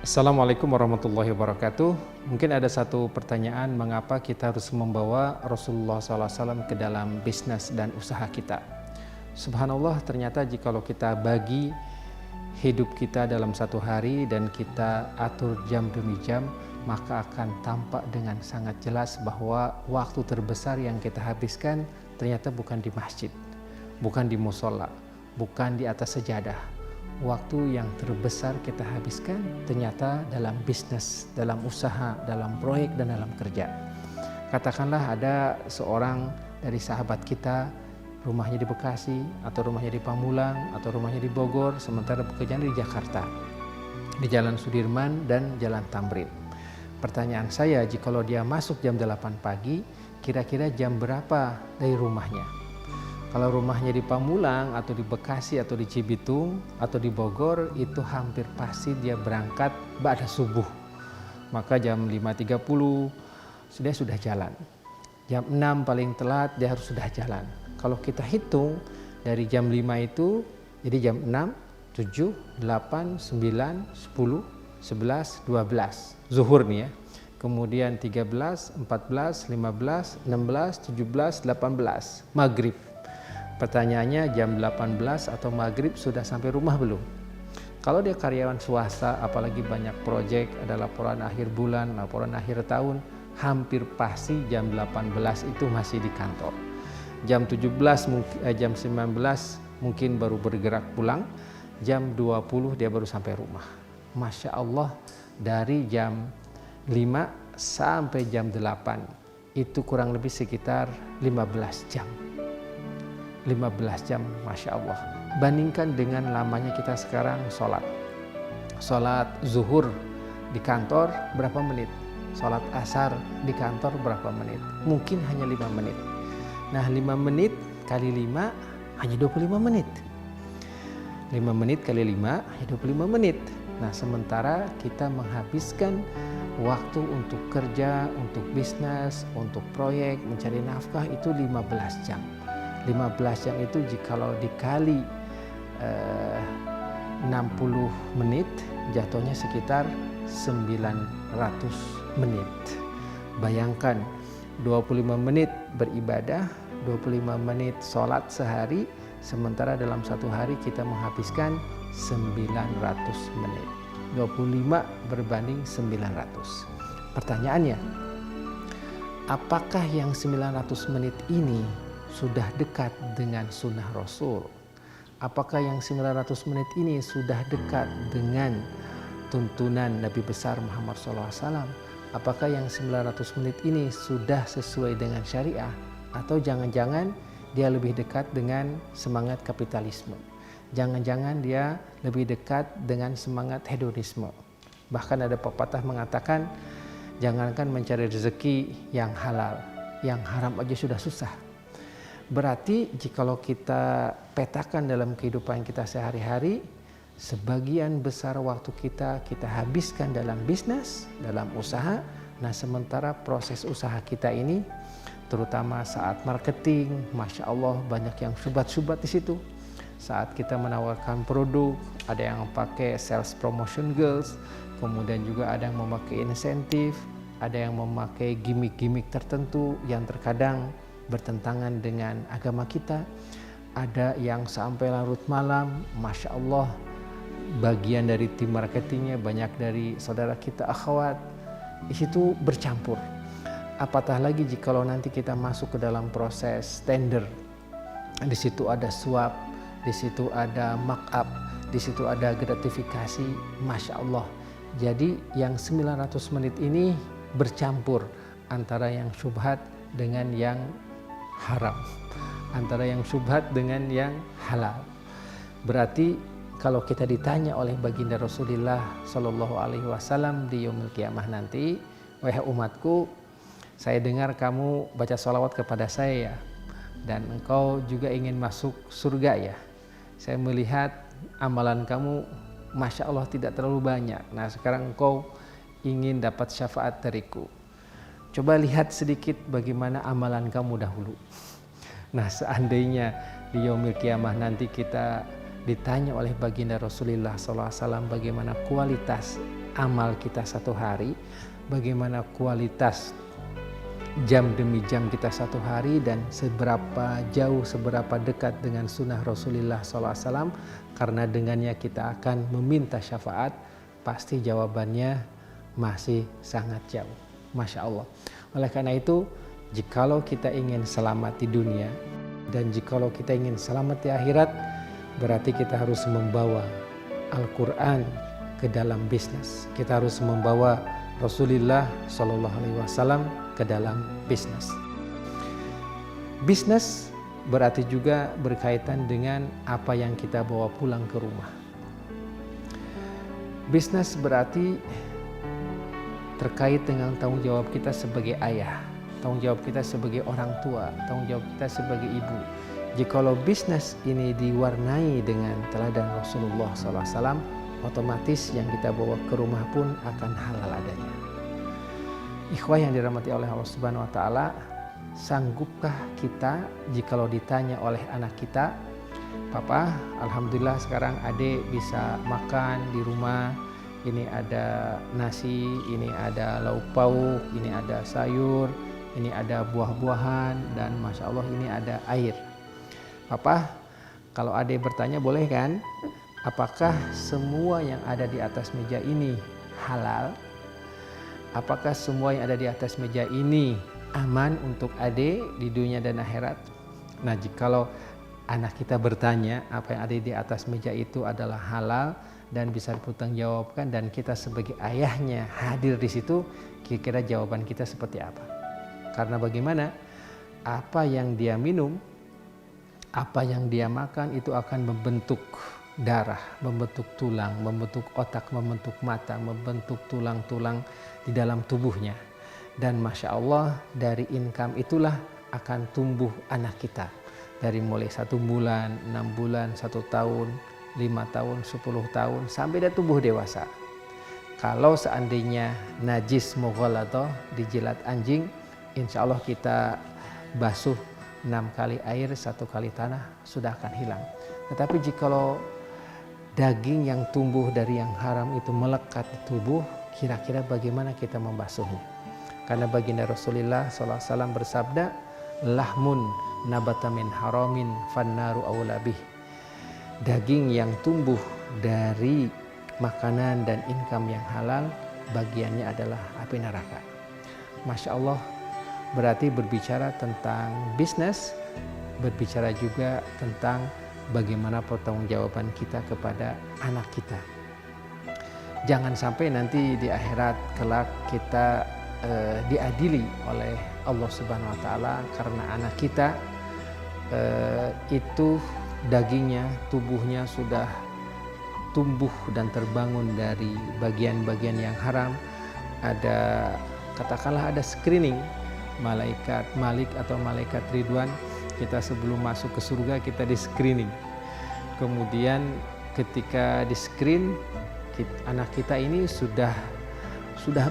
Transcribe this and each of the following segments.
Assalamualaikum warahmatullahi wabarakatuh. Mungkin ada satu pertanyaan, mengapa kita harus membawa Rasulullah SAW ke dalam bisnis dan usaha kita? Subhanallah, ternyata jikalau kita bagi hidup kita dalam satu hari dan kita atur jam demi jam, maka akan tampak dengan sangat jelas bahwa waktu terbesar yang kita habiskan ternyata bukan di masjid, bukan di musola, bukan di atas sejadah. Waktu yang terbesar kita habiskan ternyata dalam bisnis, dalam usaha, dalam proyek, dan dalam kerja. Katakanlah ada seorang dari sahabat kita, rumahnya di Bekasi, atau rumahnya di Pamulang, atau rumahnya di Bogor, sementara pekerjaan di Jakarta, di Jalan Sudirman dan Jalan Tamrin. Pertanyaan saya, jikalau dia masuk jam 8 pagi, kira-kira jam berapa dari rumahnya? Kalau rumahnya di Pamulang atau di Bekasi atau di Cibitung atau di Bogor, itu hampir pasti dia berangkat ba'da subuh. Maka jam 5.30 sudah jalan. Jam 6 paling telat dia harus sudah jalan. Kalau kita hitung dari jam 5 itu, jadi jam 6, 7, 8, 9, 10, 11, 12. Zuhur nih ya. Kemudian 13, 14, 15, 16, 17, 18. Maghrib. Pertanyaannya, jam 18 atau maghrib sudah sampai rumah belum? Kalau dia karyawan swasta, apalagi banyak proyek, ada laporan akhir bulan, laporan akhir tahun, hampir pasti jam 18 itu masih di kantor. Jam 17, jam 19 mungkin baru bergerak pulang, jam 20 dia baru sampai rumah. Masya Allah, dari jam 5 sampai jam 8 itu kurang lebih sekitar 15 jam. 15 jam, Masya Allah. Bandingkan dengan lamanya kita sekarang sholat. Sholat zuhur di kantor berapa menit? Sholat asar di kantor berapa menit? Mungkin hanya 5 menit. Nah, 5 menit kali 5 hanya 25 menit. 5 menit kali 5 hanya 25 menit. Nah, sementara kita menghabiskan waktu untuk kerja, untuk bisnis, untuk proyek, mencari nafkah itu 15 jam. 15 jam itu jikalau dikali 60 menit, jatuhnya sekitar 900 menit. Bayangkan 25 menit beribadah, 25 menit sholat sehari, sementara dalam satu hari kita menghabiskan 900 menit. 25 berbanding 900. Pertanyaannya, apakah yang 900 menit ini sudah dekat dengan sunnah Rasul? Apakah yang 900 menit ini sudah dekat dengan tuntunan Nabi besar Muhammad SAW? Apakah yang 900 menit ini sudah sesuai dengan syariah? Atau jangan-jangan dia lebih dekat dengan semangat kapitalisme? Jangan-jangan dia lebih dekat dengan semangat hedonisme? Bahkan ada pepatah mengatakan, jangankan mencari rezeki yang halal, yang haram aja sudah susah. Berarti jikalau kita petakan dalam kehidupan kita sehari-hari, sebagian besar waktu kita habiskan dalam bisnis, dalam usaha. Nah, sementara proses usaha kita ini, terutama saat marketing, Masya Allah banyak yang syubhat-syubhat di situ. Saat kita menawarkan produk, ada yang pakai sales promotion girls, kemudian juga ada yang memakai insentif, ada yang memakai gimmick-gimmick tertentu yang terkadang bertentangan dengan agama kita. Ada yang sampai larut malam, Masya Allah, bagian dari tim marketingnya banyak dari saudara kita akhwat, di situ bercampur. Apatah lagi jikalau nanti kita masuk ke dalam proses tender, di situ ada suap, di situ ada markup, di situ ada gratifikasi, Masya Allah. Jadi yang 900 menit ini bercampur antara yang syubhat dengan yang haram, antara yang syubhat dengan yang halal. Berarti kalau kita ditanya oleh baginda Rasulullah Shallallahu Alaihi Wasallam di yaumil qiyamah nanti, wahai umatku, saya dengar kamu baca sholawat kepada saya ya, dan engkau juga ingin masuk surga ya. Saya melihat amalan kamu, Masya Allah, tidak terlalu banyak. Nah, sekarang engkau ingin dapat syafaat dariku. Coba lihat sedikit bagaimana amalan kamu dahulu. Nah, seandainya di yaumil qiyamah nanti kita ditanya oleh baginda Rasulullah SAW bagaimana kualitas amal kita satu hari, bagaimana kualitas jam demi jam kita satu hari, dan seberapa jauh, seberapa dekat dengan sunnah Rasulullah SAW, karena dengannya kita akan meminta syafaat, pasti jawabannya masih sangat jauh. Masya Allah. Oleh karena itu, jikalau kita ingin selamat di dunia dan jikalau kita ingin selamat di akhirat, berarti kita harus membawa Al-Quran ke dalam bisnis. Kita harus membawa Rasulullah SAW ke dalam bisnis. Bisnis berarti juga berkaitan dengan apa yang kita bawa pulang ke rumah. Bisnis berarti terkait dengan tanggung jawab kita sebagai ayah, tanggung jawab kita sebagai orang tua, tanggung jawab kita sebagai ibu. Jikalau bisnis ini diwarnai dengan teladan Rasulullah SAW, otomatis yang kita bawa ke rumah pun akan halal adanya. Ikhwah yang dirahmati oleh Allah Subhanahu wa Ta'ala, sanggupkah kita jikalau ditanya oleh anak kita, Papa, alhamdulillah sekarang adik bisa makan di rumah, ini ada nasi, ini ada lauk pauk, ini ada sayur, ini ada buah-buahan, dan Masya Allah ini ada air. Papa, kalau adik bertanya boleh kan, apakah semua yang ada di atas meja ini halal? Apakah semua yang ada di atas meja ini aman untuk adik di dunia dan akhirat? Nah, jikalau anak kita bertanya apa yang ada di atas meja itu adalah halal dan bisa dipertanggungjawabkan, dan kita sebagai ayahnya hadir di situ, kira-kira jawaban kita seperti apa? Karena bagaimana? Apa yang dia minum, apa yang dia makan itu akan membentuk darah, membentuk tulang, membentuk otak, membentuk mata, membentuk tulang-tulang di dalam tubuhnya. Dan Masya Allah, dari income itulah akan tumbuh anak kita. Dari mulai 1 bulan, 6 bulan, 1 tahun, 5 tahun, 10 tahun, sampai dia tumbuh dewasa. Kalau seandainya najis mughalladhah, dijilat anjing, insya Allah kita basuh 6 kali air, 1 kali tanah, sudah akan hilang. Tetapi jikalau daging yang tumbuh dari yang haram itu melekat di tubuh, kira-kira bagaimana kita membasuhnya? Karena baginda Rasulullah SAW bersabda, lahmun nabata min haramin fannaru aula bih. Daging yang tumbuh dari makanan dan income yang halal, bagiannya adalah api neraka. Masya Allah, berarti berbicara tentang bisnis, berbicara juga tentang bagaimana pertanggungjawaban kita kepada anak kita. Jangan sampai nanti di akhirat kelak kita diadili oleh Allah Subhanahu wa Ta'ala karena anak kita itu dagingnya, tubuhnya sudah tumbuh dan terbangun dari bagian-bagian yang haram. Ada, katakanlah ada screening, malaikat Malik atau malaikat Ridwan, kita sebelum masuk ke surga kita di screening. Kemudian ketika di screen, anak kita ini sudah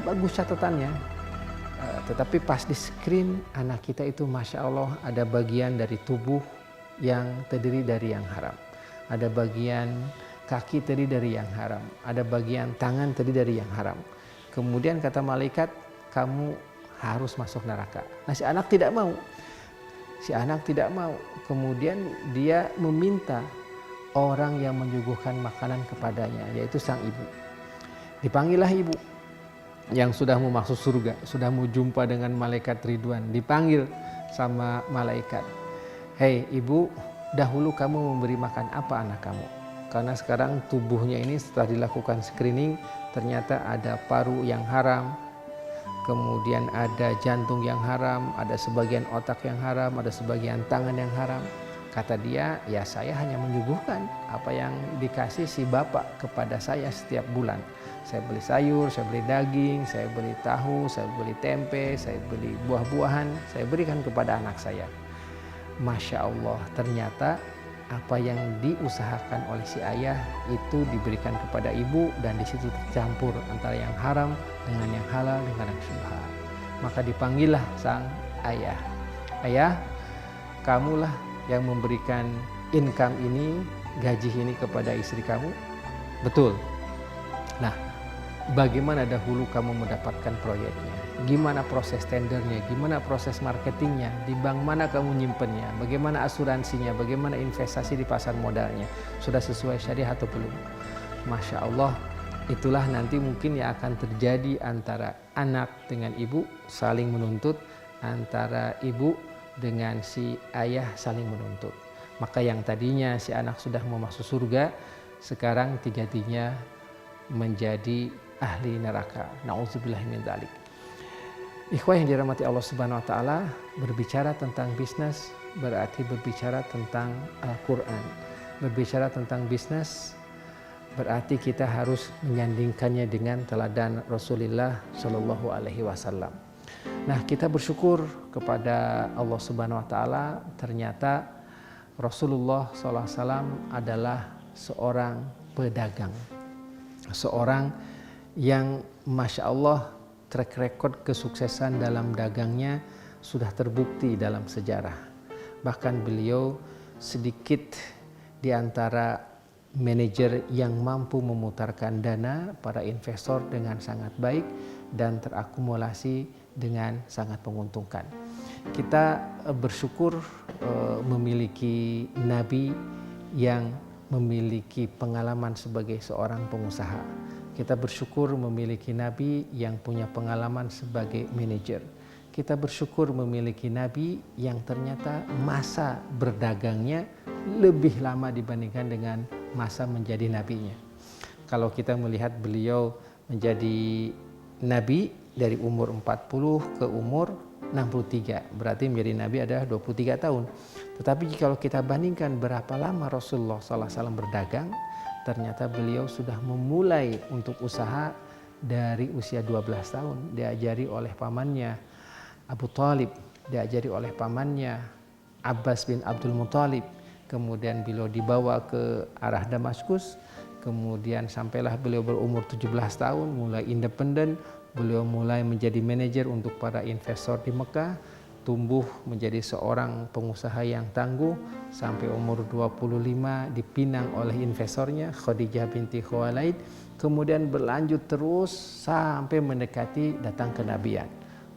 bagus catatannya, tetapi pas di screen anak kita itu Masya Allah ada bagian dari tubuh yang terdiri dari yang haram, ada bagian kaki terdiri dari yang haram, ada bagian tangan terdiri dari yang haram. Kemudian kata malaikat, kamu harus masuk neraka. Nah, si anak tidak mau. Kemudian dia meminta orang yang menyuguhkan makanan kepadanya, yaitu sang ibu. Dipanggillah ibu yang sudah mau masuk surga, sudah mau jumpa dengan malaikat Ridwan, dipanggil sama malaikat. Hei ibu, dahulu kamu memberi makan apa anak kamu? Karena sekarang tubuhnya ini setelah dilakukan screening, ternyata ada paru yang haram, kemudian ada jantung yang haram, ada sebagian otak yang haram, ada sebagian tangan yang haram. Kata dia, ya saya hanya menyuguhkan apa yang dikasih si bapak kepada saya setiap bulan. Saya beli sayur, saya beli daging, saya beli tahu, saya beli tempe, saya beli buah-buahan, saya berikan kepada anak saya. Masya Allah, ternyata apa yang diusahakan oleh si ayah itu diberikan kepada ibu, dan di situ tercampur antara yang haram dengan yang halal dengan yang syubhat. Maka dipanggillah sang ayah. Ayah, kamulah yang memberikan income ini, gaji ini kepada istri kamu? Betul. Nah, bagaimana dahulu kamu mendapatkan proyeknya, gimana proses tendernya, gimana proses marketingnya, di bank mana kamu nyimpennya, bagaimana asuransinya, bagaimana investasi di pasar modalnya, sudah sesuai syariah atau belum. Masya Allah, itulah nanti mungkin yang akan terjadi antara anak dengan ibu saling menuntut, antara ibu dengan si ayah saling menuntut. Maka yang tadinya si anak sudah mau masuk surga, sekarang tiga-tiganya menjadi ahli neraka. Nauzubillahi min dzalik. Ikhwah yang dirahmati Allah Subhanahu wa taala, berbicara tentang bisnis berarti berbicara tentang Al-Qur'an. Berbicara tentang bisnis berarti kita harus menyandingkannya dengan teladan Rasulullah Shallallahu alaihi wasallam. Nah, kita bersyukur kepada Allah Subhanahu wa taala, ternyata Rasulullah sallallahu alaihi wasallam adalah seorang pedagang. Seorang yang Masya Allah track record kesuksesan dalam dagangnya sudah terbukti dalam sejarah. Bahkan beliau sedikit di antara manajer yang mampu memutarkan dana para investor dengan sangat baik dan terakumulasi dengan sangat menguntungkan. Kita bersyukur memiliki Nabi yang memiliki pengalaman sebagai seorang pengusaha. Kita bersyukur memiliki Nabi yang punya pengalaman sebagai manajer. Kita bersyukur memiliki Nabi yang ternyata masa berdagangnya lebih lama dibandingkan dengan masa menjadi nabinya. Kalau kita melihat beliau menjadi nabi dari umur 40 ke umur 63, berarti menjadi nabi adalah 23 tahun. Tetapi kalau kita bandingkan berapa lama Rasulullah SAW berdagang, ternyata beliau sudah memulai untuk usaha dari usia 12 tahun. Diajari oleh pamannya Abu Thalib, diajari oleh pamannya Abbas bin Abdul Muthalib. Kemudian beliau dibawa ke arah Damaskus. Kemudian sampailah beliau berumur 17 tahun, mulai independen. Beliau mulai menjadi manajer untuk para investor di Mekah. Tumbuh menjadi seorang pengusaha yang tangguh sampai umur 25 dipinang oleh investornya Khadijah binti Khuwailid, kemudian berlanjut terus sampai mendekati datang kenabian.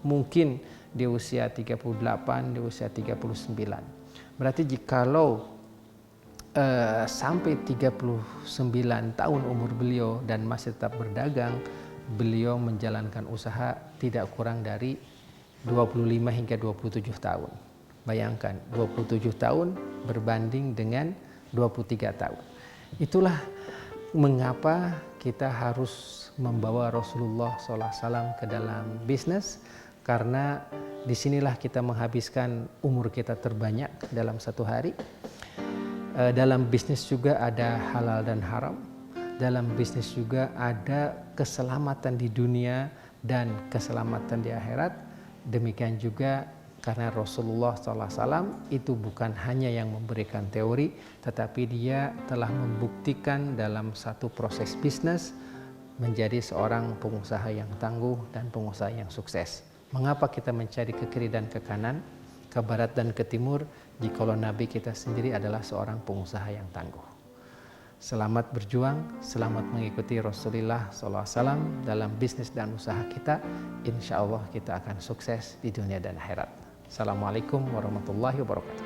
Mungkin di usia 38, di usia 39. Berarti jikalau sampai 39 tahun umur beliau dan masih tetap berdagang, beliau menjalankan usaha tidak kurang dari 25 hingga 27 tahun. Bayangkan 27 tahun berbanding dengan 23 tahun. Itulah mengapa kita harus membawa Rasulullah SAW ke dalam bisnis, karena disinilah kita menghabiskan umur kita terbanyak dalam satu hari. Dalam bisnis juga ada halal dan haram. Dalam bisnis juga ada keselamatan di dunia dan keselamatan di akhirat. Demikian juga karena Rasulullah SAW itu bukan hanya yang memberikan teori, tetapi dia telah membuktikan dalam satu proses bisnis menjadi seorang pengusaha yang tangguh dan pengusaha yang sukses. Mengapa kita mencari ke kiri dan ke kanan, ke barat dan ke timur, jikalau Nabi kita sendiri adalah seorang pengusaha yang tangguh? Selamat berjuang, selamat mengikuti Rasulullah SAW dalam bisnis dan usaha kita. Insya Allah kita akan sukses di dunia dan akhirat. Assalamualaikum warahmatullahi wabarakatuh.